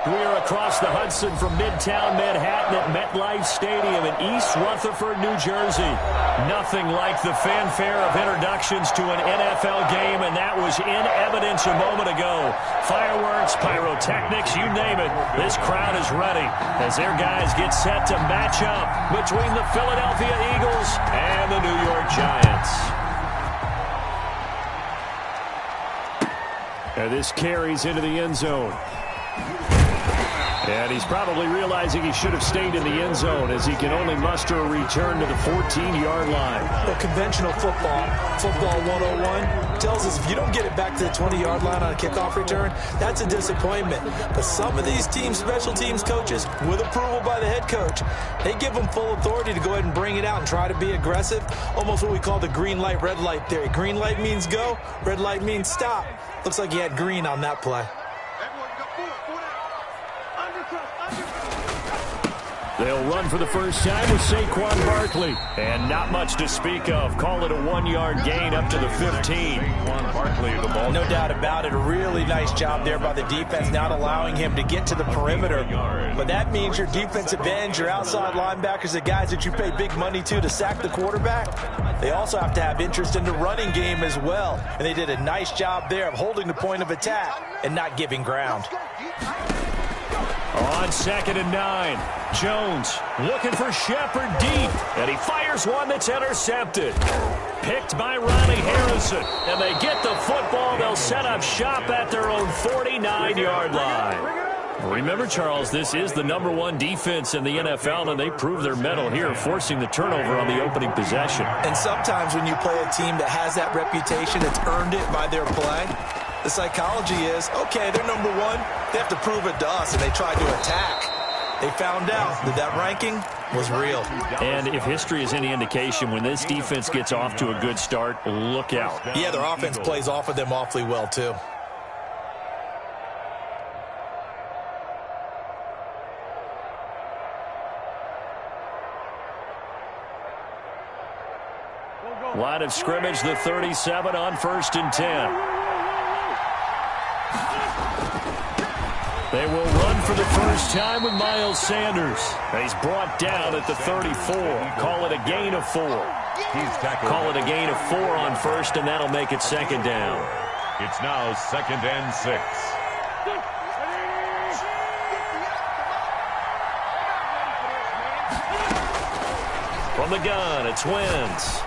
We are across the Hudson from Midtown Manhattan at MetLife Stadium in East Rutherford, New Jersey. Nothing like the fanfare of introductions to an NFL game, and that was in evidence a moment ago. Fireworks, pyrotechnics, you name it. This crowd is ready as their guys get set to match up between the Philadelphia Eagles and the New York Giants. And this carries into the end zone. And he's probably realizing he should have stayed in the end zone as he can only muster a return to the 14-yard line. Well, conventional football 101, tells us if you don't get it back to the 20-yard line on a kickoff return, that's a disappointment. But some of these teams, special teams coaches, with approval by the head coach, they give them full authority to go ahead and bring it out and try to be aggressive, almost what we call the green light, red light theory. Green light means go, red light means stop. Looks like he had green on that play. They'll run for the first time with Saquon Barkley. And not much to speak of. Call it a 1-yard gain up to the 15. No doubt about it. A really nice job there by the defense, not allowing him to get to the perimeter. But that means your defensive ends, your outside linebackers, the guys that you pay big money to sack the quarterback, they also have to have interest in the running game as well. And they did a nice job there of holding the point of attack and not giving ground. On 2nd and 9, Jones looking for Shepard deep, and he fires one that's intercepted. Picked by Ronnie Harrison, and they get the football. They'll set up shop at their own 49-yard line. Remember, Charles, this is the #1 defense in the NFL, and they prove their mettle here, forcing the turnover on the opening possession. And sometimes when you play a team that has that reputation, it's earned it by their play. The psychology is, okay, they're #1. They have to prove it to us, and they tried to attack. They found out that that ranking was real. And if history is any indication, when this defense gets off to a good start, look out. Yeah, their offense plays off of them awfully well, too. Line of scrimmage, the 37 on 1st and 10. They will run for the first time with Miles Sanders. He's brought down at the 34. Call it a gain of 4. Call it a gain of 4 on 1st, and that'll make it 2nd down. It's now 2nd and 6. From the gun, it's Wentz.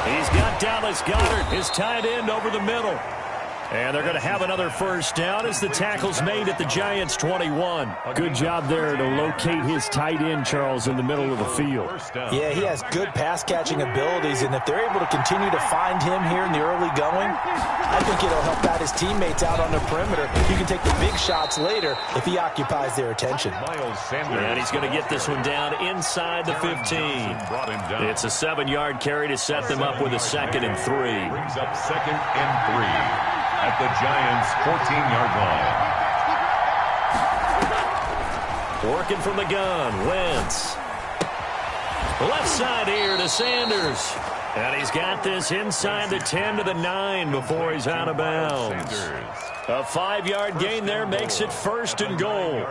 He's got Dallas Goedert, his tight end, over the middle. And they're going to have another first down as the tackle's made at the Giants' 21. Good job there to locate his tight end, Charles, in the middle of the field. Yeah, he has good pass-catching abilities, and if they're able to continue to find him here in the early going, I think it'll help out his teammates out on the perimeter. You can take the big shots later if he occupies their attention. And he's going to get this one down inside the 15. It's a 7-yard carry to set them up with a 2nd and 3. Brings up 2nd and 3. At the Giants' 14-yard line. Working from the gun, Wentz. Left side here to Sanders. And he's got this inside the 10 to the 9 before he's out of bounds. A 5-yard gain there makes it 1st and goal.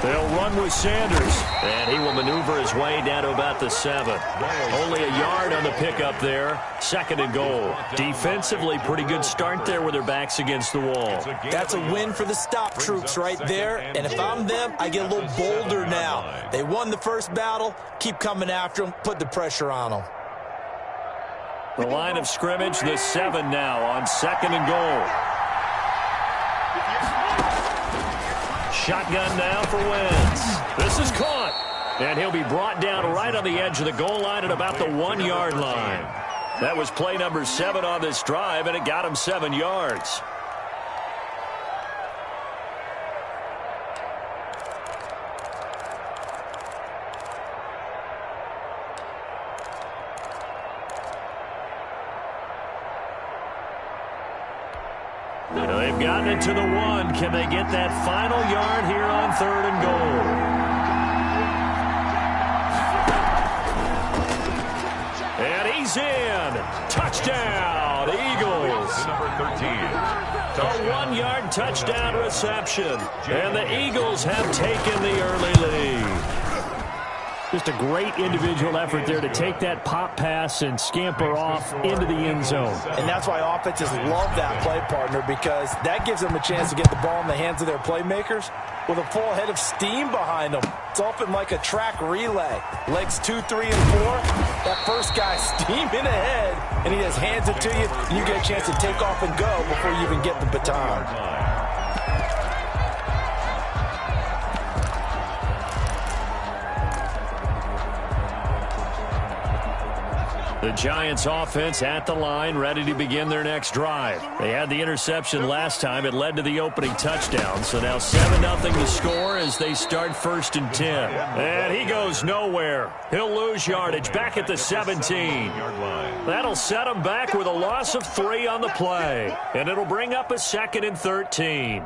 They'll run with Sanders, and he will maneuver his way down to about the 7. Only a yard on the pickup there. 2nd and goal. Defensively, pretty good start there with their backs against the wall. That's a win for the stop troops right there, and if I'm them, I get a little bolder now. They won the first battle. Keep coming after them. Put the pressure on them. The line of scrimmage, the 7 now on 2nd and goal. Shotgun now for Wentz. This is caught. And he'll be brought down right on the edge of the goal line at about the 1-yard line. That was play number 7 on this drive, and it got him 7 yards. They've gotten it to the 1. Can they get that final yard here on 3rd and goal? is in. Touchdown, Eagles. Number 13. A 1-yard touchdown reception. And the Eagles have taken the early lead. Just a great individual effort there to take that pop pass and scamper off into the end zone. And that's why offenses love that play, partner, because that gives them a chance to get the ball in the hands of their playmakers with a full head of steam behind them. It's often like a track relay. Legs 2, 3, and 4. That first guy steaming ahead, and he just hands it to you, and you get a chance to take off and go before you even get the baton. The Giants offense at the line, ready to begin their next drive. They had the interception last time. It led to the opening touchdown. So now 7-0 to score as they start 1st and 10. And he goes nowhere. He'll lose yardage back at the 17. That'll set him back with a loss of 3 on the play. And it'll bring up a 2nd and 13.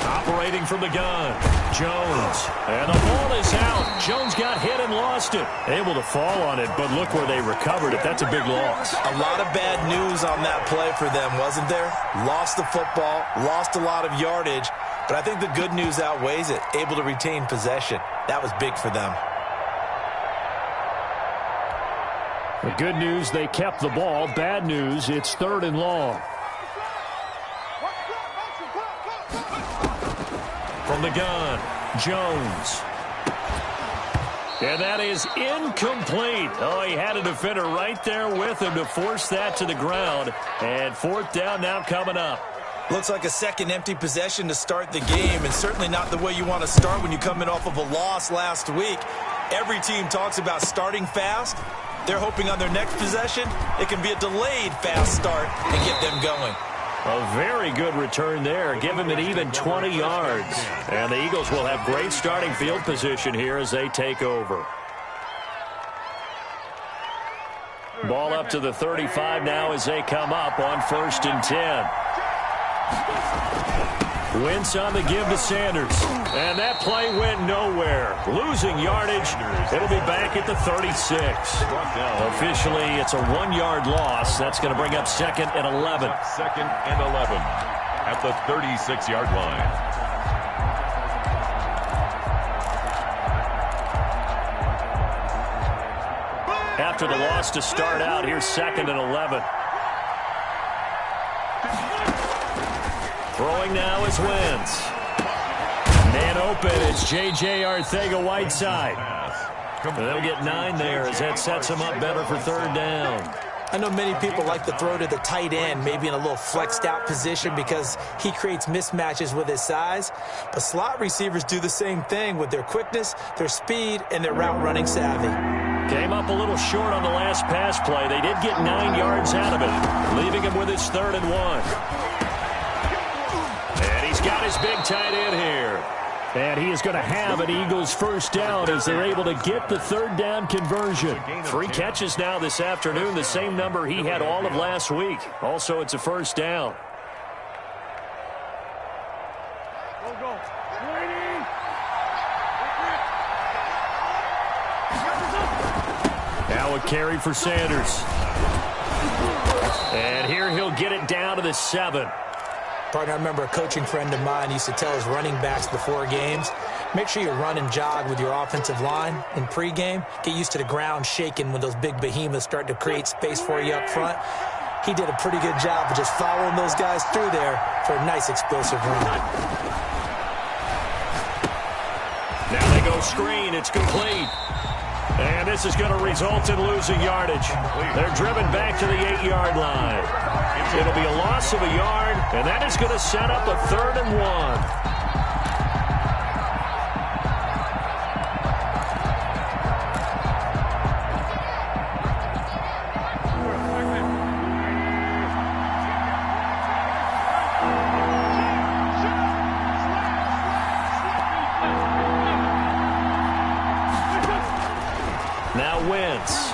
Operating from the gun, Jones. And the ball is out. Jones got hit and lost it. Able to fall on it, but look where they recovered it. That's a big loss. A lot of bad news on that play for them, wasn't there? Lost the football, lost a lot of yardage, but I think the good news outweighs it. Able to retain possession. That was big for them. The good news, they kept the ball. Bad news, it's 3rd and long. From the gun, Jones. And that is incomplete. Oh, he had a defender right there with him to force that to the ground. And 4th down now coming up. Looks like a second empty possession to start the game, and certainly not the way you want to start when you come in off of a loss last week. Every team talks about starting fast. They're hoping on their next possession, it can be a delayed fast start and get them going. A very good return there. Give him an even 20 yards. And the Eagles will have great starting field position here as they take over. Ball up to the 35 now as they come up on 1st and 10. Wentz on the give to Sanders. And that play went nowhere. Losing yardage. It'll be back at the 36. Officially, it's a 1-yard loss. That's going to bring up 2nd and 11. 2nd and 11 at the 36-yard line. After the loss to start out, here's 2nd and 11. Throwing now is Wentz. Man open, it's J.J. Arcega-Whiteside. And they'll get 9 there as that sets him up better for 3rd down. I know many people like to throw to the tight end, maybe in a little flexed out position because he creates mismatches with his size. But slot receivers do the same thing with their quickness, their speed, and their route running savvy. Came up a little short on the last pass play. They did get 9 yards out of it, leaving him with his 3rd and 1. Got his big tight end here. And he is going to have an Eagles 1st down as they're able to get the 3rd down conversion. 3 catches now this afternoon, the same number he had all of last week. Also, it's a 1st down. Now a carry for Sanders. And here he'll get it down to the 7. Partner, I remember a coaching friend of mine used to tell his running backs before games, make sure you run and jog with your offensive line in pregame. Get used to the ground shaking when those big behemoths start to create space for you up front. He did a pretty good job of just following those guys through there for a nice explosive run. Now they go screen. It's complete. And this is going to result in losing yardage. They're driven back to the 8-yard line. It'll be a loss of a yard, and that is going to set up a 3rd and 1. Wentz.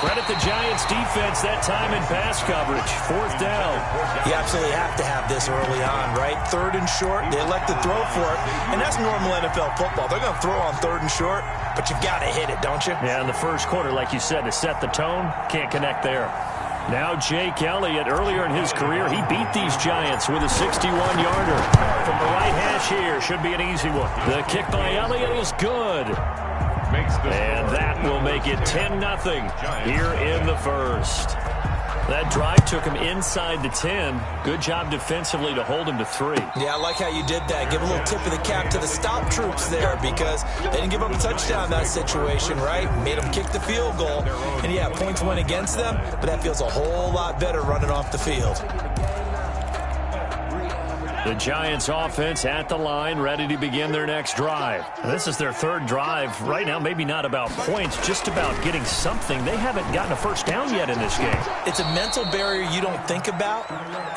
Credit the Giants defense that time in pass coverage. 4th down. You absolutely have to have this early on, right? 3rd and short, they elect to throw for it. And that's normal NFL football. They're going to throw on 3rd and short, but you've got to hit it, don't you? Yeah, in the first quarter, like you said, to set the tone, can't connect there. Now Jake Elliott, earlier in his career, he beat these Giants with a 61-yarder. From the right hash here, should be an easy one. The kick by Elliott is good. And that will make it 10-0 here in the first. That drive took him inside the 10. Good job defensively to hold him to 3. Yeah, I like how you did that. Give a little tip of the cap to the stop troops there because they didn't give up a touchdown in that situation, right? Made them kick the field goal. And, yeah, points went against them, but that feels a whole lot better running off the field. The Giants offense at the line, ready to begin their next drive. And this is their 3rd drive. Right now, maybe not about points, just about getting something. They haven't gotten a first down yet in this game. It's a mental barrier you don't think about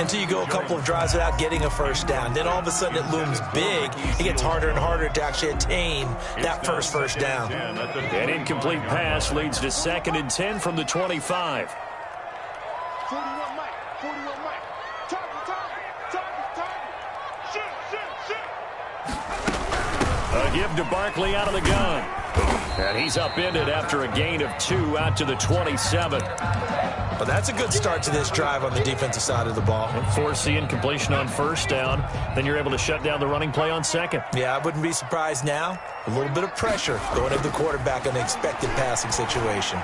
until you go a couple of drives without getting a first down. Then all of a sudden it looms big. It gets harder and harder to actually attain that first down. An incomplete pass leads to 2nd and 10 from the 25. 41 Mike. 41 Mike. Target. A give to Barkley out of the gun. And he's upended after a gain of 2 out to the 27. But that's a good start to this drive on the defensive side of the ball. Force the incompletion on 1st down. Then you're able to shut down the running play on 2nd. Yeah, I wouldn't be surprised now. A little bit of pressure going at the quarterback in an expected passing situation.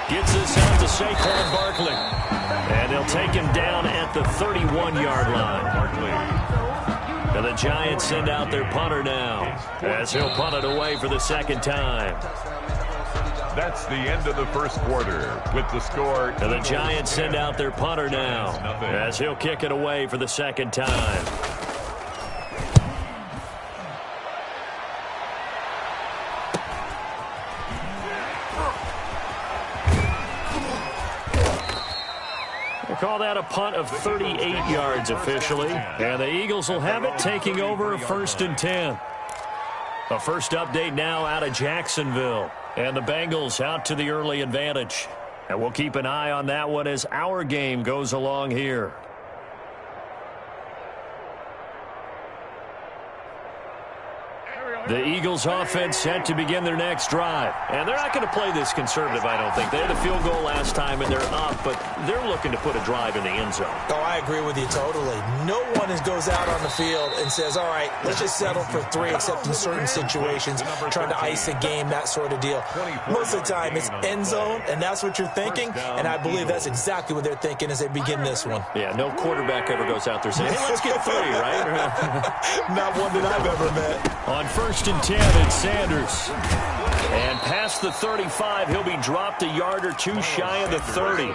Gets this out to Saquon Barkley. And they'll take him down at the 31-yard line. And the Giants send out their punter now, as he'll punt it away for the 2nd time. That's the end of the first quarter with the score. And the Giants send out their punter now, as he'll kick it away for the 2nd time. Call that a punt of 38 yards officially. And the Eagles will have it, taking over 1st and 10. A first update now out of Jacksonville. And the Bengals out to the early advantage. And we'll keep an eye on that one as our game goes along here. The Eagles offense set to begin their next drive. And they're not going to play this conservative, I don't think. They had a field goal last time, and they're up, but they're looking to put a drive in the end zone. Oh, I agree with you totally. No one goes out on the field and says, all right, let's just settle for 3, except in certain situations, trying to ice a game, that sort of deal. Most of the time, it's end zone, and that's what you're thinking, and I believe that's exactly what they're thinking as they begin this one. Yeah, no quarterback ever goes out there saying, hey, let's get 3, right? Not one that I've ever met. On 1st and 10, it's Sanders. And past the 35, he'll be dropped a yard or 2 shy of the 30.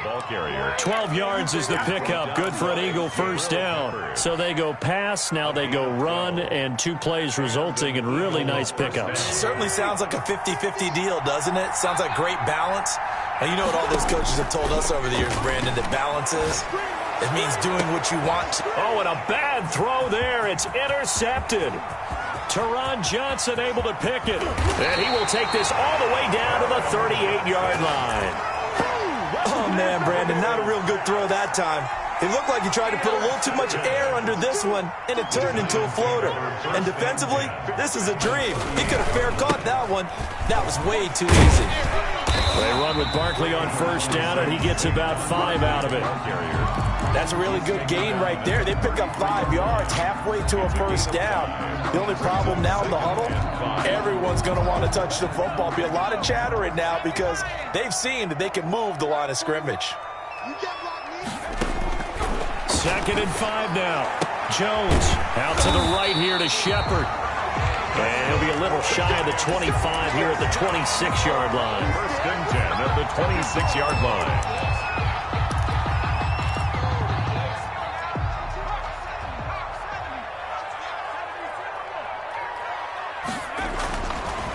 12 yards is the pickup. Good for an Eagle first down. So they go pass, now they go run, and 2 plays resulting in really nice pickups. Certainly sounds like a 50-50 deal, doesn't it? Sounds like great balance. Now, you know what all those coaches have told us over the years, Brandon, that balance is? It means doing what you want. Oh, and a bad throw there. It's intercepted. Teron Johnson able to pick it. And he will take this all the way down to the 38-yard line. Oh, man, Brandon, not a real good throw that time. It looked like he tried to put a little too much air under this one, and it turned into a floater. And defensively, this is a dream. He could have fair caught that one. That was way too easy. They run with Barkley on 1st down, and he gets about 5 out of it. That's a really good gain right there. They pick up 5 yards halfway to a 1st down. The only problem now in the huddle, everyone's going to want to touch the football. Be a lot of chatter right now because they've seen that they can move the line of scrimmage. 2nd and 5 now. Jones out to the right here to Shepard. And he'll be a little shy of the 25 here at the 26-yard line. 1st and 10 at the 26-yard line.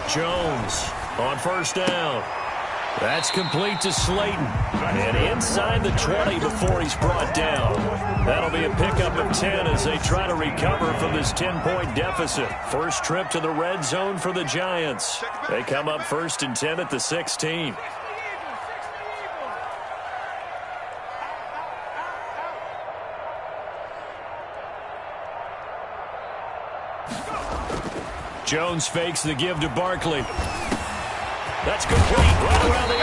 Jones on 1st down. That's complete to Slayton. And inside the 20 before he's brought down. That'll be a pickup of 10 as they try to recover from this 10-point deficit. First trip to the red zone for the Giants. They come up 1st and 10 at the 16. Jones fakes the give to Barkley. That's complete right around the 8.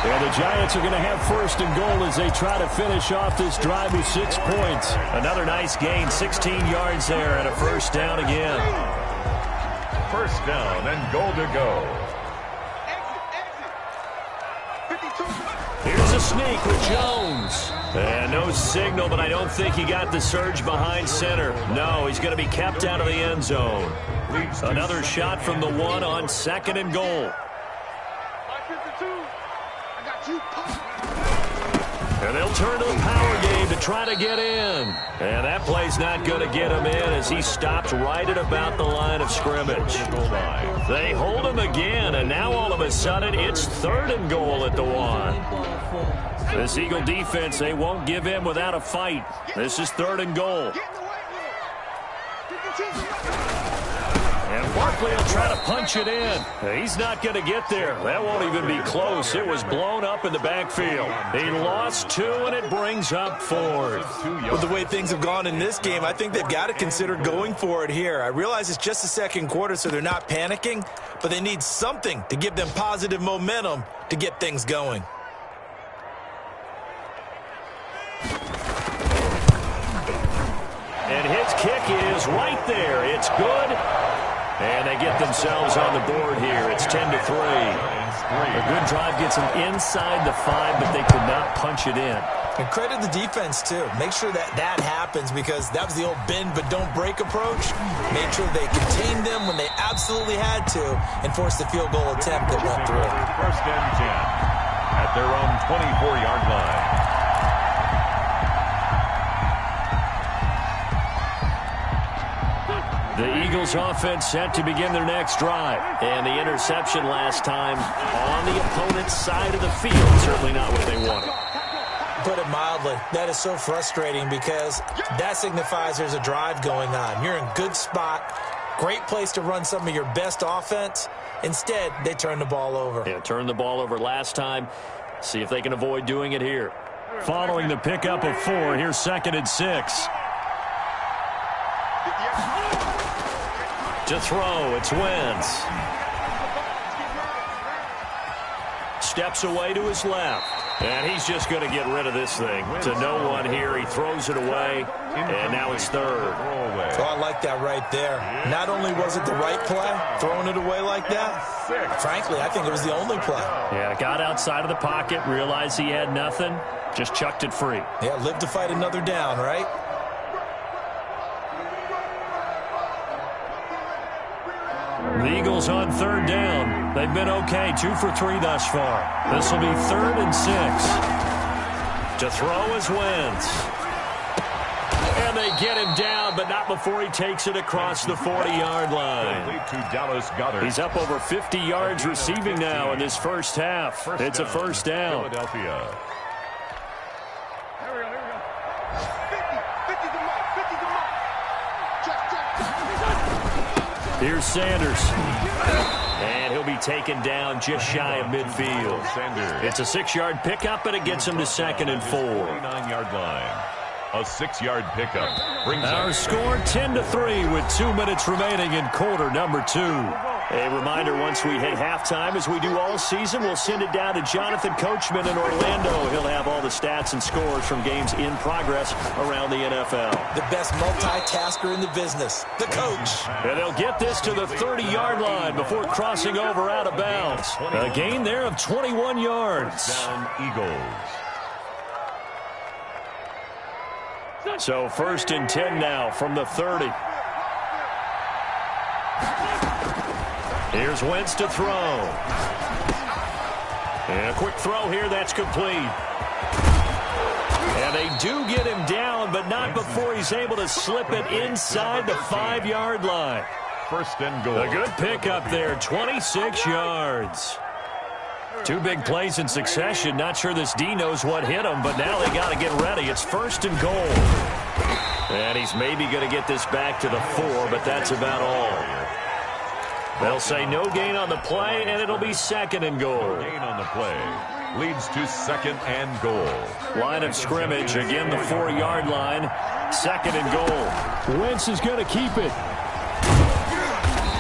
And the Giants are going to have 1st and goal as they try to finish off this drive with 6 points. Another nice gain, 16 yards there, and a 1st down again. 1st down and goal to go. Here's a sneak with Jones. And no signal, but I don't think he got the surge behind center. No, he's going to be kept out of the end zone. Another shot from the 1 on 2nd and goal. And they'll turn to the power game to try to get in. And that play's not going to get him in as he stopped right at about the line of scrimmage. They hold him again, and now all of a sudden it's 3rd and goal at the 1. This Eagle defense, they won't give in without a fight. This is 3rd and goal. And Barkley will try to punch it in. He's not going to get there. That won't even be close. It was blown up in the backfield. He lost 2, and it brings up 4th. With the way things have gone in this game, I think they've got to consider going for it here. I realize it's just the 2nd quarter, so they're not panicking, but they need something to give them positive momentum to get things going. And his kick is right there. It's good. And they get themselves on the board here. It's 10-3. A good drive gets them inside the 5, but they could not punch it in. And credit the defense, too. Make sure that happens because that was the old bend but don't break approach. Made sure they contained them when they absolutely had to and forced the field goal attempt that went through. 1st and 10 at their own 24-yard line. The Eagles offense set to begin their next drive. And the interception last time on the opponent's side of the field. Certainly not what they wanted. Put it mildly, that is so frustrating because that signifies there's a drive going on. You're in a good spot, great place to run some of your best offense. Instead, they turn the ball over. Yeah, turned the ball over last time. See if they can avoid doing it here. Following the pickup of 4, here's 2nd and 6. To throw, it's Wentz. Steps away to his left. And he's just going to get rid of this thing. To no one here. He throws it away. And now it's 3rd. Oh, I like that right there. Not only was it the right play, throwing it away like that, frankly, I think it was the only play. Yeah, got outside of the pocket, realized he had nothing, just chucked it free. Yeah, live to fight another down, right? The Eagles on 3rd down. They've been okay, 2 for 3 thus far. This will be 3rd and 6. To throw is Wentz. And they get him down, but not before he takes it across the 40-yard line. He's up over 50 yards receiving now in this first half. It's a 1st down. Philadelphia. Here's Sanders. And he'll be taken down just shy of midfield. It's a 6-yard pickup, and it gets him to 2nd and 4. 49-yard line. A 6-yard pickup. Our score 10-3 with 2 minutes remaining in quarter number 2. A reminder, once we hit halftime, as we do all season, we'll send it down to Jonathan Coachman in Orlando. He'll have all the stats and scores from games in progress around the NFL. The best multitasker in the business, the coach. And they'll get this to the 30-yard line before crossing over out of bounds. A gain there of 21 yards. Down Eagles. So 1st and 10 now from the 30. Here's Wentz to throw. And a quick throw here, that's complete. And they do get him down, but not before he's able to slip it inside the 5-yard line. 1st and goal. A good pickup there, 26 yards. Two big plays in succession. Not sure this D knows what hit him, but now they got to get ready. It's 1st and goal. And he's maybe going to get this back to the 4, but that's about all. They'll say no gain on the play, and it'll be 2nd and goal. Gain on the play leads to 2nd and goal. Line of scrimmage, again the 4-yard line. 2nd and goal. Wentz is going to keep it.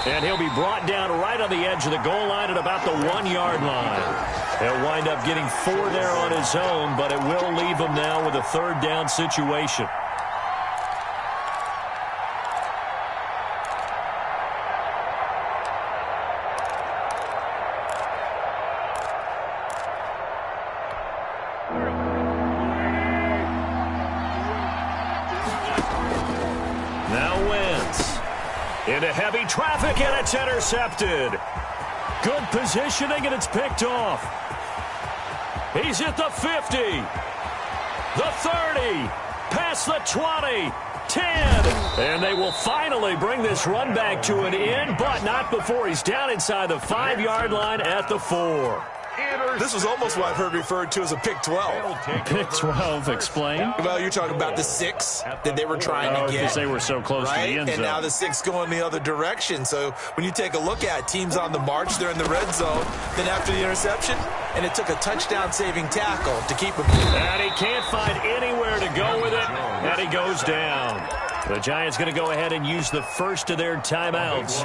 And he'll be brought down right on the edge of the goal line at about the 1-yard line. He'll wind up getting 4 there on his own, but it will leave him now with a 3rd down situation. Into heavy traffic, and it's intercepted. Good positioning, and it's picked off. He's at the 50, the 30, past the 20, 10. And they will finally bring this run back to an end, but not before he's down inside the 5-yard line at the 4. This was almost what I've heard referred to as a pick 12. Pick 12, explain. Well, you're talking about the 6 that they were trying to get. Because they were so close to the end zone. And now the 6 going the other direction. So when you take a look at teams on the march, they're in the red zone. Then after the interception, and it took a touchdown-saving tackle to keep him. And he can't find anywhere to go with it, and he goes down. The Giants going to go ahead and use the first of their timeouts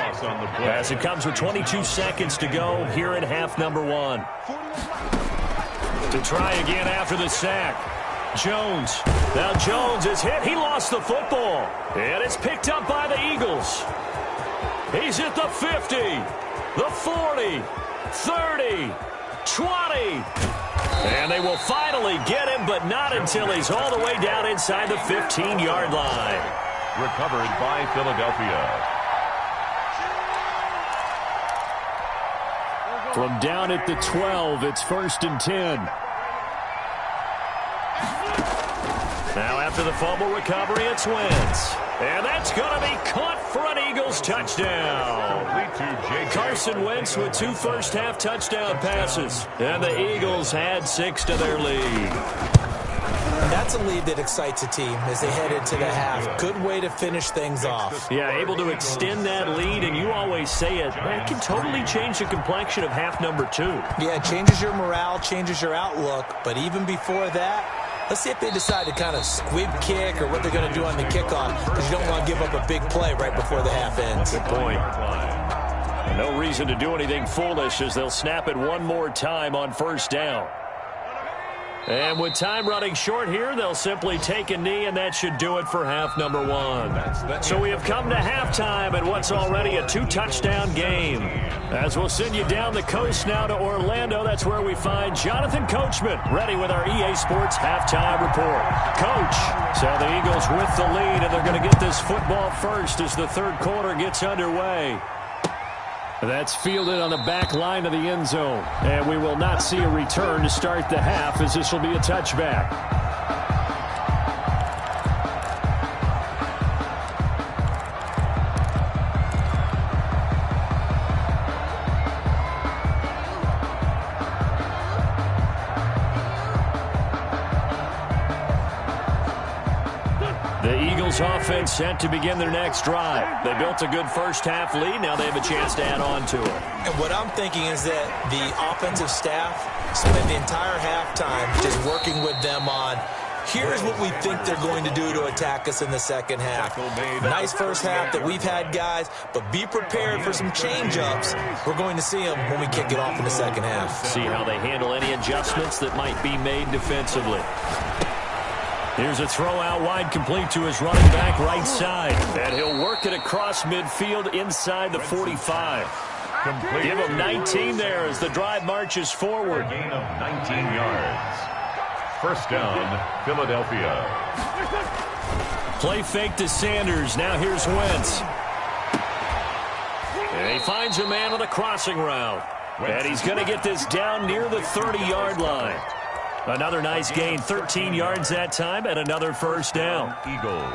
as it comes with 22 seconds to go here in half number 1. To try again after the sack. Jones. Now Jones is hit. He lost the football. And it's picked up by the Eagles. He's at the 50, the 40, 30, 20. And they will finally get him, but not until he's all the way down inside the 15-yard line. Recovered by Philadelphia. From down at the 12, it's 1st and 10. Now after the fumble recovery, it's Wentz. And that's going to be caught for an Eagles touchdown. Carson Wentz with 2 first-half touchdown passes. And the Eagles add 6 to their lead. That's a lead that excites a team as they head into the half. Good way to finish things off. Yeah, able to extend that lead, and you always say it can totally change the complexion of half number 2. Yeah, it changes your morale, changes your outlook, but even before that, let's see if they decide to kind of squib kick or what they're going to do on the kickoff, because you don't want to give up a big play right before the half ends. Good point. No reason to do anything foolish as they'll snap it one more time on 1st down. And with time running short here, they'll simply take a knee, and that should do it for half number 1. So we have come to halftime at what's already a 2-touchdown game. As we'll send you down the coast now to Orlando, that's where we find Jonathan Coachman, ready with our EA Sports halftime report. Coach, so the Eagles with the lead, and they're going to get this football first as the 3rd quarter gets underway. That's fielded on the back line of the end zone. And we will not see a return to start the half, as this will be a touchback. Offense set to begin their next drive. They built a good first-half lead. Now they have a chance to add on to it. And what I'm thinking is that the offensive staff spend the entire halftime just working with them on, here's what we think they're going to do to attack us in the second half. Nice first half that we've had, guys, but be prepared for some change-ups. We're going to see them when we kick it off in the second half. See how they handle any adjustments that might be made defensively. Here's a throw out wide, complete to his running back right side. And he'll work it across midfield inside the 45. Give him 19 there as the drive marches forward. Gain of 19 yards. 1st down, Philadelphia. Play fake to Sanders. Now here's Wentz. And he finds a man on the crossing route. And he's going to get this down near the 30-yard line. Another nice gain, 13 yards that time, and another 1st down. Eagles.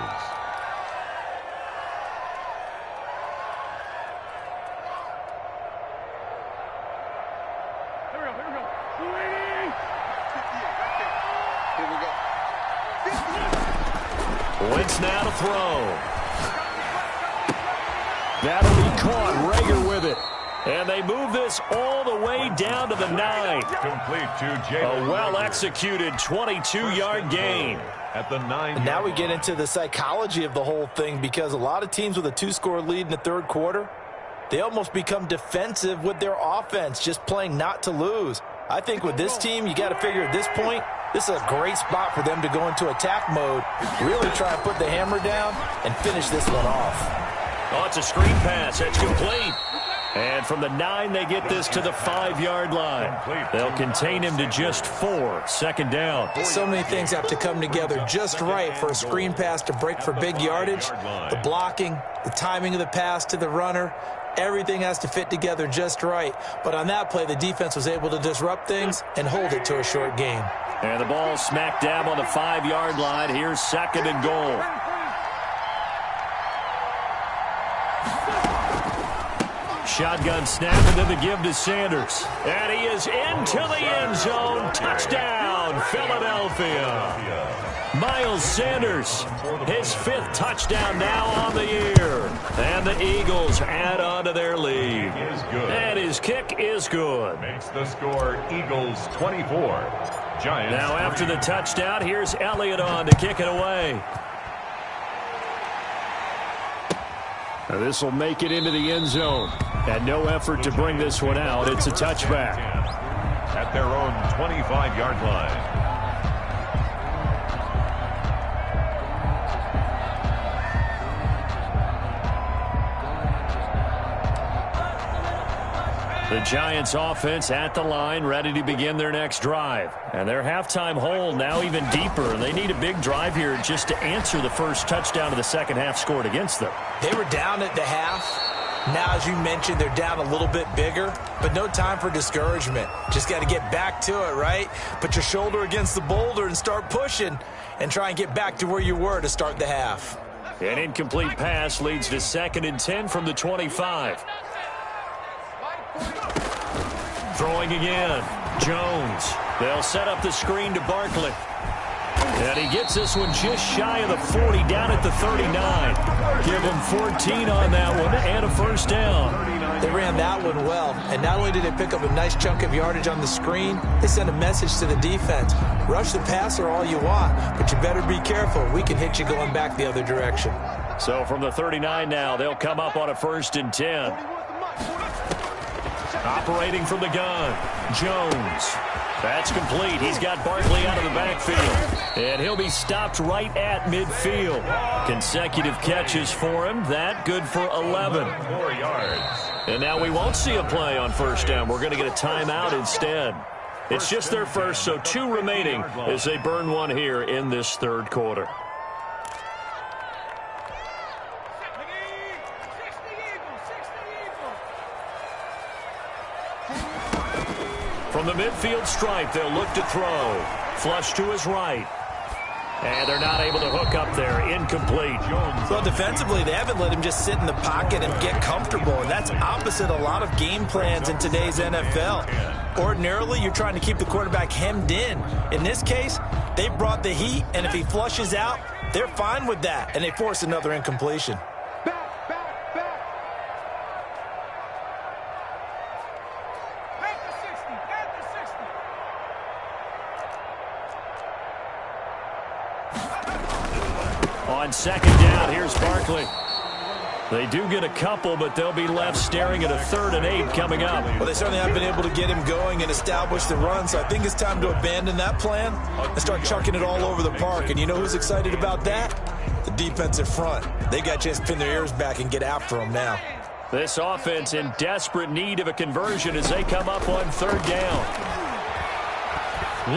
Here we go. Wentz now to throw. That'll be caught. Rager with it. And they move this all the way down to the 9. Complete to Jay. A well-executed 22-yard gain. At the 9. And now we get into the psychology of the whole thing, because a lot of teams with a 2-score lead in the third quarter, they almost become defensive with their offense, just playing not to lose. I think with this team, you got to figure at this point, this is a great spot for them to go into attack mode, really try and put the hammer down and finish this one off. Oh, it's a screen pass. That's complete. And from the 9, they get this to the 5-yard line. They'll contain him to just 4. Second down. So many things have to come together just right for a screen pass to break for big yardage. The blocking, the timing of the pass to the runner, everything has to fit together just right. But on that play, the defense was able to disrupt things and hold it to a short gain. And the ball smack dab on the 5-yard line. Here's second and goal. Shotgun snap, and then the give to Sanders. And he is into the end zone. Touchdown, Philadelphia. Miles Sanders, his 5th touchdown now on the year. And the Eagles add on to their lead. And his kick is good. Makes the score Eagles 24. Giants. Now after the touchdown, here's Elliott on to kick it away. This will make it into the end zone. And no effort to bring this one out. It's a touchback. At their own 25-yard line. The Giants offense at the line, ready to begin their next drive. And their halftime hole now even deeper. They need a big drive here just to answer the first touchdown of the second half scored against them. They were down at the half. Now, as you mentioned, they're down a little bit bigger, but no time for discouragement. Just got to get back to it, right? Put your shoulder against the boulder and start pushing and try and get back to where you were to start the half. An incomplete pass leads to 2nd and 10 from the 25. Throwing again. Jones. They'll set up the screen to Barkley. And he gets this one just shy of the 40, down at the 39. Give him 14 on that one and a first down. They ran that one well, and not only did they pick up a nice chunk of yardage on the screen, they sent a message to the defense. Rush the passer all you want, but you better be careful. We can hit you going back the other direction. So from the 39 now, they'll come up on a 1st and 10. Operating from the gun, Jones. That's complete. He's got Barkley out of the backfield. And he'll be stopped right at midfield. Consecutive catches for him. That good for 11. 4 yards. And now we won't see a play on first down. We're going to get a timeout instead. It's just their first, so 2 remaining as they burn one here in this third quarter. From the midfield stripe, they'll look to throw. Flush to his right. And they're not able to hook up there. Incomplete. So defensively, they haven't let him just sit in the pocket and get comfortable. And that's opposite a lot of game plans in today's NFL. Ordinarily, you're trying to keep the quarterback hemmed in. In this case, they brought the heat, and if he flushes out, they're fine with that. And they force another incompletion. On second down, here's Barkley. They do get a couple, but they'll be left staring at a 3rd and 8 coming up. Well, they certainly haven't been able to get him going and establish the run, so I think it's time to abandon that plan and start chucking it all over the park. And you know who's excited about that? The defensive front. They got a chance to pin their ears back and get after him now. This offense in desperate need of a conversion as they come up on 3rd down.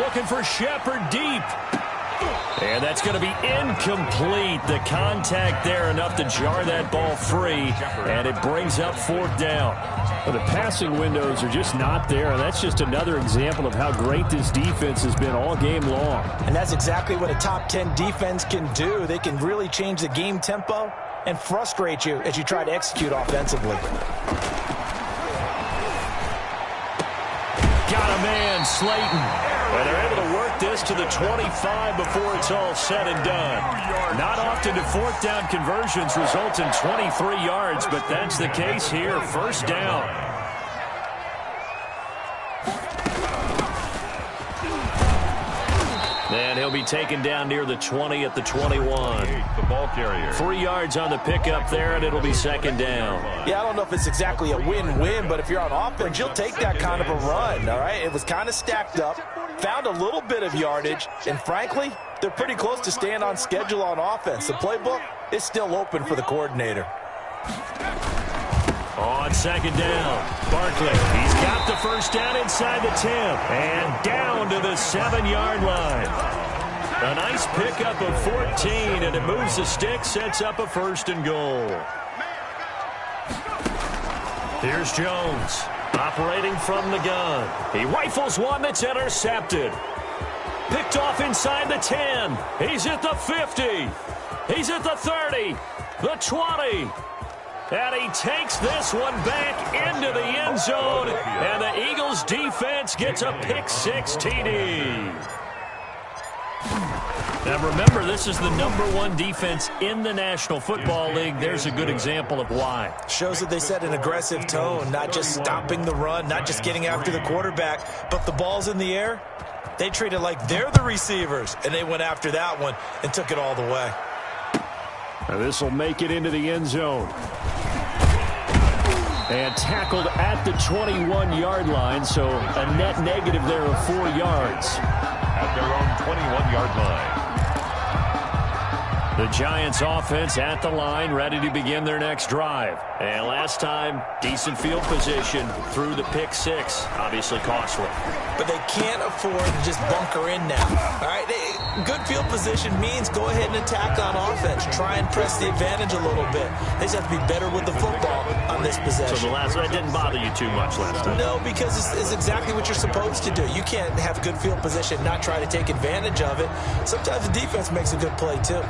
Looking for Shepard deep. And that's going to be incomplete. The contact there enough to jar that ball free, and it brings up 4th down. Well, the passing windows are just not there, and that's just another example of how great this defense has been all game long. And that's exactly what a top 10 defense can do. They can really change the game tempo and frustrate you as you try to execute offensively. got a man, Slayton. And they're able to work this to the 25 before it's all said and done. Not often do fourth down conversions result in 23 yards, but that's the case here. First down. And he'll be taken down near the 20 at the 21. The ball carrier. 3 yards on the pickup there, and it'll be second down. Yeah, I don't know if it's exactly a win-win, but if you're on offense, you'll take that kind of a run, all right? It was kind of stacked up, found a little bit of yardage, and frankly, they're pretty close to staying on schedule on offense. The playbook is still open for the coordinator. On second down, Barkley. He's got the first down inside the 10 and down to the 7-yard line. A nice pickup of 14, and it moves the stick, sets up a first and goal. Here's Jones, operating from the gun. He rifles one that's intercepted. Picked off inside the 10. He's at the 50. He's at the 30, the 20. And he takes this one back into the end zone, and the Eagles defense gets a pick-6 TD. Now remember, this is the #1 defense in the National Football League. There's a good example of why. Shows that they set an aggressive tone, not just stopping the run, not just getting after the quarterback, but the ball's in the air. They treat it like they're the receivers, and they went after that one and took it all the way. Now this will make it into the end zone. And tackled at the 21-yard line, so a net negative there of 4 yards. At their own 21-yard line. The Giants offense at the line, ready to begin their next drive. And last time, decent field position through the pick-6. Obviously costly. But they can't afford to just bunker in now. All right, good field position means go ahead and attack on offense. Try and press the advantage a little bit. They just have to be better with the football on this possession. So the last one didn't bother you too much last time? No, because it's exactly what you're supposed to do. You can't have good field position, not try to take advantage of it. Sometimes the defense makes a good play, too.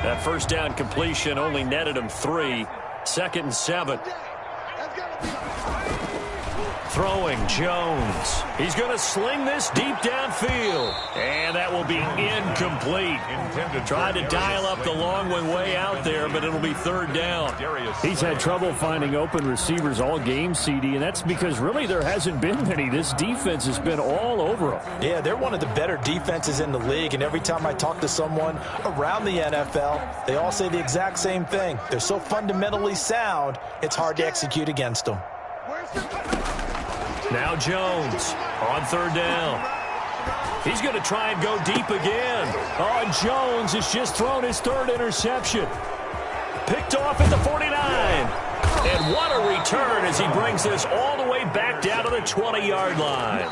That first down completion only netted him 3. 2nd and 7. Throwing, Jones. He's going to sling this deep downfield. And that will be incomplete. Tried to dial up the long one way out there, but it'll be 3rd down. He's had trouble finding open receivers all game, CD, and that's because really there hasn't been many. This defense has been all over them. Yeah, they're one of the better defenses in the league, and every time I talk to someone around the NFL, they all say the exact same thing. They're so fundamentally sound, it's hard to execute against them. Now Jones on 3rd down. He's going to try and go deep again. Oh, and Jones has just thrown his 3rd interception. Picked off at the 49. And what a return as he brings this all the way back down to the 20-yard line.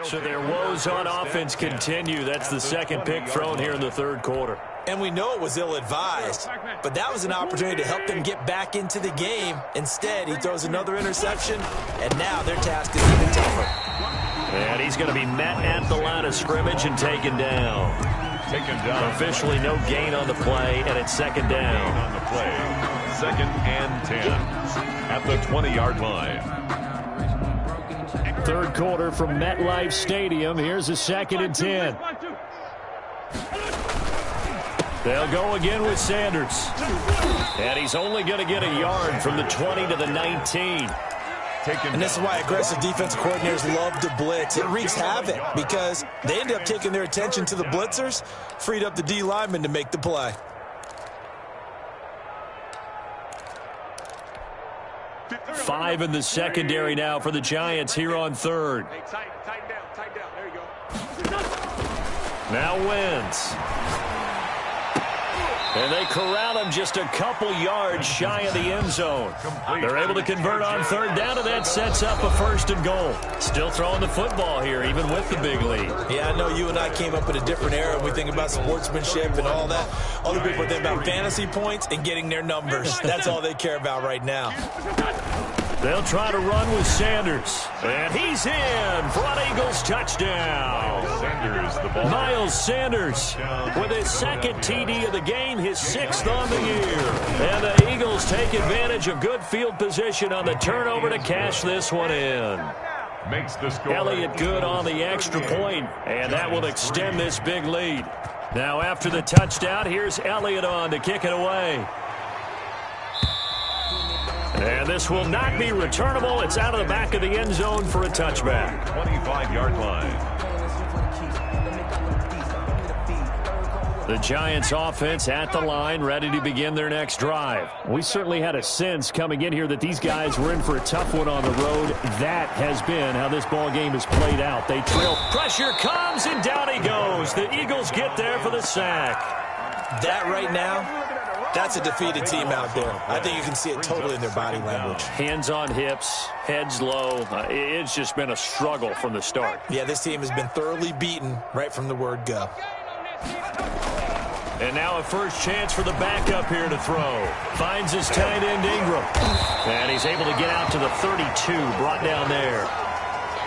So their woes on offense continue. That's the 2nd pick thrown here in the 3rd quarter. And we know it was ill-advised, but that was an opportunity to help them get back into the game. Instead, he throws another interception, and now their task is even tougher. And he's going to be met at the line of scrimmage and taken down. Officially no gain on the play, and it's 2nd down. On the play, 2nd and 10 at the 20-yard line. 3rd quarter from MetLife Stadium. Here's a 2nd and 10. They'll go again with Sanders. And he's only going to get a yard from the 20 to the 19. And this is why aggressive defensive coordinators love to blitz. It wreaks havoc because they end up taking their attention to the blitzers, freed up the D lineman to make the play. Five in the secondary now for the Giants here on 3rd. Tighten down. There you go. Now Wentz. And they corral him just a couple yards shy of the end zone. They're able to convert on 3rd down, and that sets up a 1st and goal. Still throwing the football here, even with the big lead. Yeah, I know you and I came up in a different era when we think about sportsmanship and all that. Other people think about fantasy points and getting their numbers. That's all they care about right now. They'll try to run with Sanders. And he's in for an Eagles touchdown. Miles Sanders with his second TD of the game, his 6th on the year. And the Eagles take advantage of good field position on the turnover to cash this one in. Makes the score. Elliott good on the extra point, and that will extend this big lead. Now after the touchdown, here's Elliott on to kick it away. And this will not be returnable. It's out of the back of the end zone for a touchback. 25-yard line. The Giants offense at the line, ready to begin their next drive. We certainly had a sense coming in here that these guys were in for a tough one on the road. That has been how this ball game has played out. They trail. Pressure comes, and down he goes. The Eagles get there for the sack. That right now, that's a defeated team out there. I think you can see it totally in their body language. Hands on hips, heads low. It's just been a struggle from the start. Yeah, this team has been thoroughly beaten right from the word go. And now a first chance for the backup here to throw. Finds his tight end Ingram. And he's able to get out to the 32, brought down there.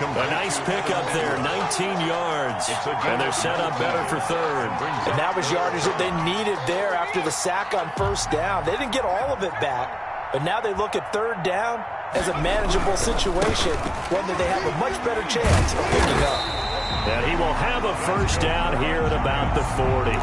A nice pickup there, 19 yards. And they're set up better for third. And that was yardage that they needed there after the sack on first down. They didn't get all of it back, but now they look at third down as a manageable situation, one that they have a much better chance of picking up. And he will have a first down here at about the 40.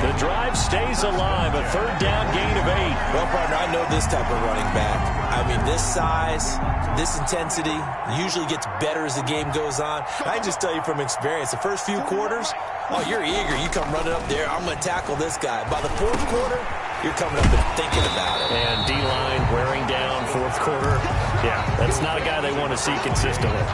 The drive stays alive, a third down gain of 8. Well, partner, I know this type of running back. I mean, this size, this intensity usually gets better as the game goes on. I can just tell you from experience, the first few quarters, oh, you're eager. You come running up there, I'm going to tackle this guy. By the fourth quarter, you're coming up and thinking about it. And D-line wearing down fourth quarter. Yeah, that's not a guy they want to see consistently.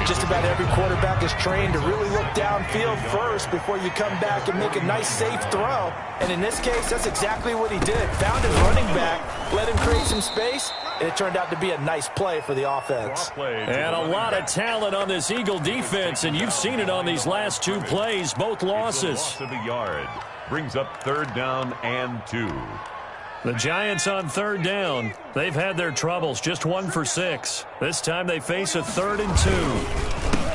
Just about every quarterback is trained to really look downfield first before you come back and make a nice, safe throw. And in this case, that's exactly what he did. Found his running back, let him create some space, and it turned out to be a nice play for the offense. And a lot of talent on this Eagle defense, and you've seen it on these last 2 plays, both losses. Loss of a yard. Brings up third down and 2. The Giants on third down. They've had their troubles, just 1 for 6. This time they face a 3rd and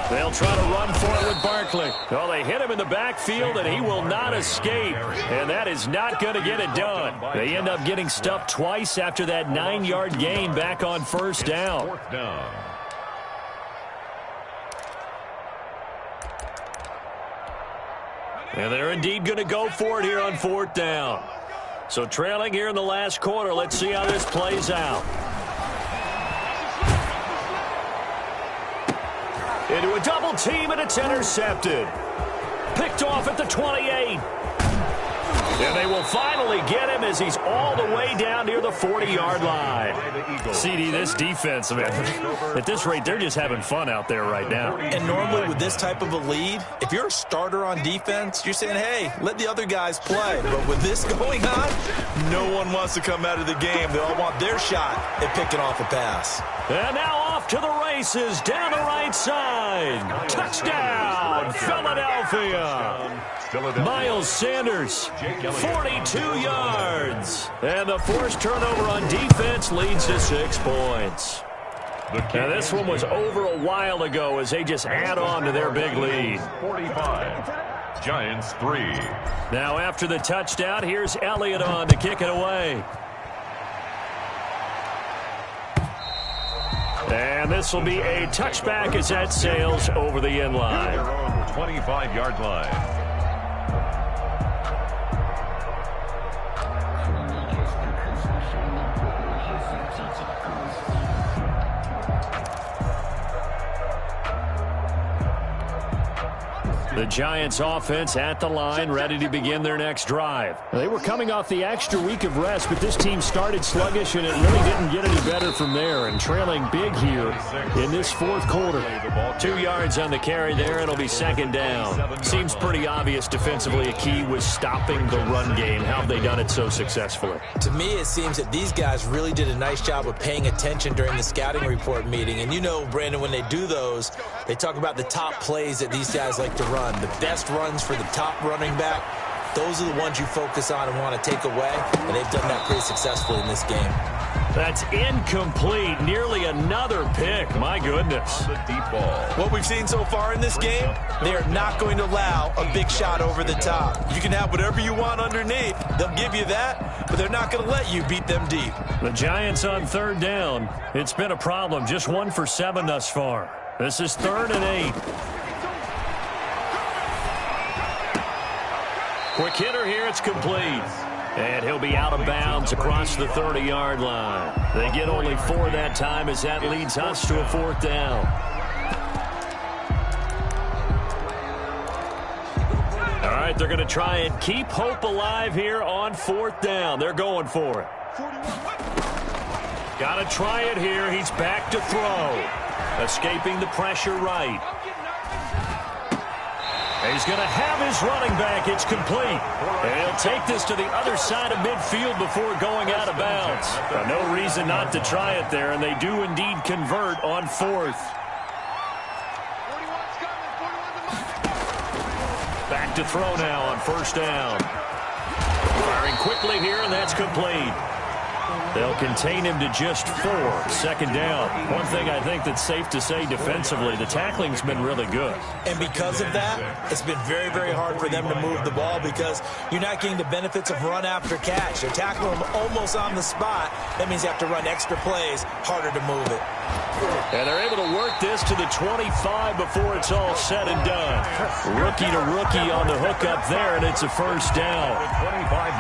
2. They'll try to run for it with Barkley. Well, they hit him in the backfield, and he will not escape. And that is not going to get it done. They end up getting stuffed twice after that 9-yard gain back on first down. Fourth down. And they're indeed going to go for it here on fourth down. So trailing here in the last quarter, let's see how this plays out. Into a double team, and it's intercepted. Picked off at the 28. And they will finally get him as he's all the way down near the 40-yard line. CD, this defense, man, at this rate, they're just having fun out there right now. And normally with this type of a lead, if you're a starter on defense, you're saying, hey, let the other guys play. But with this going on, no one wants to come out of the game. They all want their shot at picking off a pass. And now off to the races, down the right side. Touchdown, Philadelphia. Miles Sanders, 42 yards. And the forced turnover on defense leads to 6 points. Now this one was over a while ago as they just add on to their big lead. 45. Giants 3. Now after the touchdown, here's Elliott on to kick it away. And this will be a touchback as that sails over the end line. 25-yard line. The Giants offense at the line, ready to begin their next drive. They were coming off the extra week of rest, but this team started sluggish, and it really didn't get any better from there. And trailing big here in this fourth quarter. 2 yards on the carry there. It'll be second down. Seems pretty obvious defensively a key was stopping the run game. How have they done it so successfully? To me, it seems that these guys really did a nice job of paying attention during the scouting report meeting. And you know, Brandon, when they do those, they talk about the top plays that these guys like to run. The best runs for the top running back, those are the ones you focus on and want to take away, and they've done that pretty successfully in this game. That's incomplete. Nearly another pick. My goodness. The deep ball. What we've seen so far in this game, they are not going to allow a big shot over the top. You can have whatever you want underneath. They'll give you that, but they're not going to let you beat them deep. The Giants on third down. It's been a problem. Just 1 for 7 thus far. This is 3rd and 8. Quick hitter here. It's complete. And he'll be out of bounds across the 30-yard line. They get only 4 that time as that leads us to a 4th down. All right, they're going to try and keep hope alive here on 4th down. They're going for it. Got to try it here. He's back to throw. Escaping the pressure right. He's going to have his running back. It's complete. And he'll take this to the other side of midfield before going out of bounds. No reason not to try it there, and they do indeed convert on 4th. Back to throw now on 1st down. Firing quickly here, and that's complete. They'll contain him to just 4. 2nd down. One thing I think that's safe to say defensively, the tackling's been really good. And because of that, it's been very, very hard for them to move the ball because you're not getting the benefits of run after catch. They're tackling them almost on the spot. That means you have to run extra plays, harder to move it. And they're able to work this to the 25 before it's all said and done. Rookie to rookie on the hook up there, and it's a 1st down.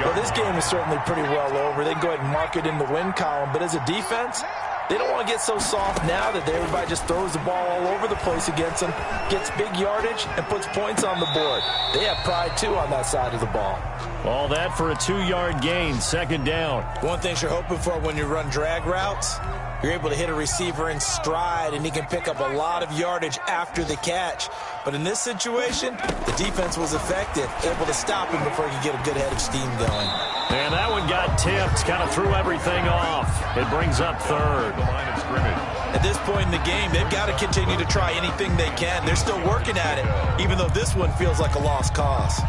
Well, this game is certainly pretty well over. They can go ahead and mark it in the win column, but as a defense, they don't want to get so soft now that everybody just throws the ball all over the place against them, gets big yardage, and puts points on the board. They have pride, too, on that side of the ball. All that for a 2-yard gain, 2nd down. One thing you're hoping for when you run drag routes, you're able to hit a receiver in stride, and he can pick up a lot of yardage after the catch. But in this situation, the defense was effective, able to stop him before he could get a good head of steam going. And that one got tipped, kind of threw everything off. It brings up 3rd. The line of scrimmage. At this point in the game, they've got to continue to try anything they can. They're still working at it, even though this one feels like a lost cause.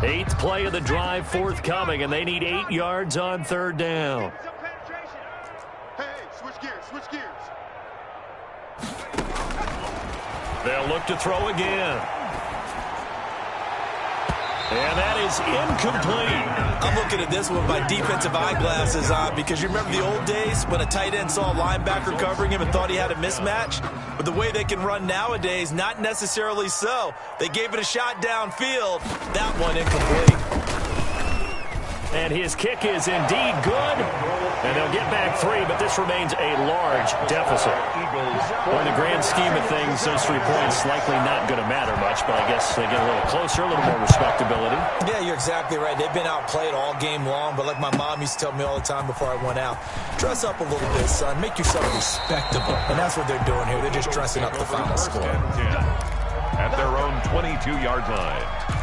8th play of the drive forthcoming, and they need 8 yards on 3rd down. Switch gears. They'll look to throw again. And that is incomplete. I'm looking at this with my defensive eyeglasses on because you remember the old days when a tight end saw a linebacker covering him and thought he had a mismatch? But the way they can run nowadays, not necessarily so. They gave it a shot downfield. That one incomplete. And his kick is indeed good. And they'll get back 3, but this remains a large deficit. Well, in the grand scheme of things, those 3 points likely not going to matter much, but I guess they get a little closer, a little more respectability. Yeah, you're exactly right. They've been outplayed all game long, but like my mom used to tell me all the time before I went out, dress up a little bit, son. Make yourself respectable. And that's what they're doing here. They're just dressing up the final score. At their own 22-yard line.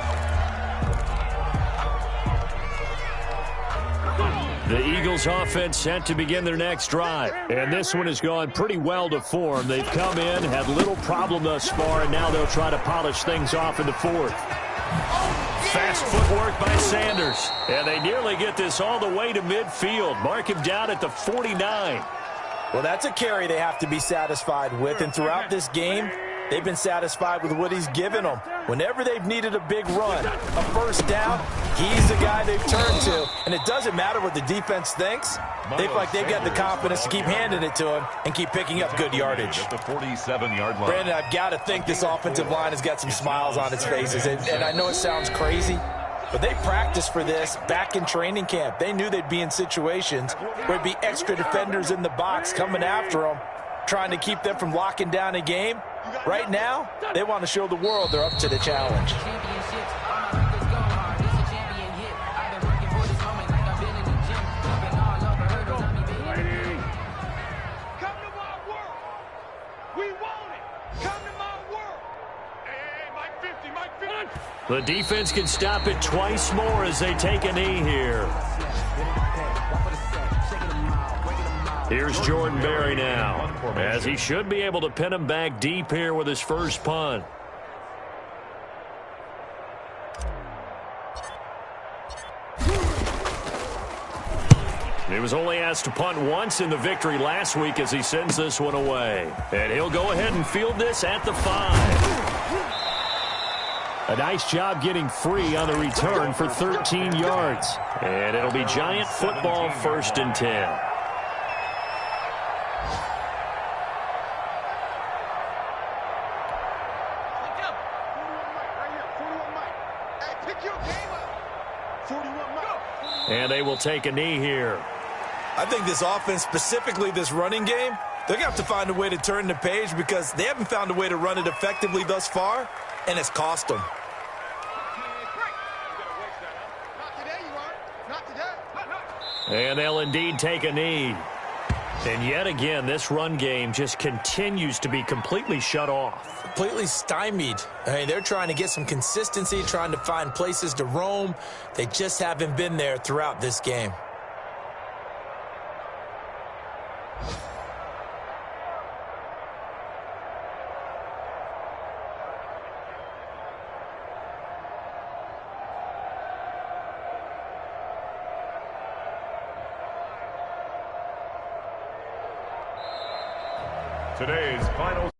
The Eagles offense set to begin their next drive. And this one has gone pretty well to form. They've come in, had little problem thus far, and now they'll try to polish things off in the 4th. Fast footwork by Sanders. And they nearly get this all the way to midfield. Mark him down at the 49. Well, that's a carry they have to be satisfied with. And throughout this game, they've been satisfied with what he's given them. Whenever they've needed a big run, a 1st down, he's the guy they've turned to. And it doesn't matter what the defense thinks. They feel like they've got the confidence to keep handing it to him and keep picking up good yardage. At the 47-yard line. Brandon, I've got to think this offensive line has got some smiles on its faces. And I know it sounds crazy, but they practiced for this back in training camp. They knew they'd be in situations where there'd be extra defenders in the box coming after them, trying to keep them from locking down a game. Right now, they want to show the world they're up to the challenge. The defense can stop it twice more as they take a knee here. Here's Jordan Berry now, as he should be able to pin him back deep here with his first punt. He was only asked to punt once in the victory last week as he sends this one away. And he'll go ahead and field this at the 5. A nice job getting free on the return for 13 yards. And it'll be Giant football, 1st and 10. And they will take a knee here. I think this offense, specifically this running game, they're going to have to find a way to turn the page because they haven't found a way to run it effectively thus far, and it's cost them. And they'll indeed take a knee. And yet again, this run game just continues to be completely shut off. Completely stymied. I mean, they're trying to get some consistency, trying to find places to roam. They just haven't been there throughout this game. Today's final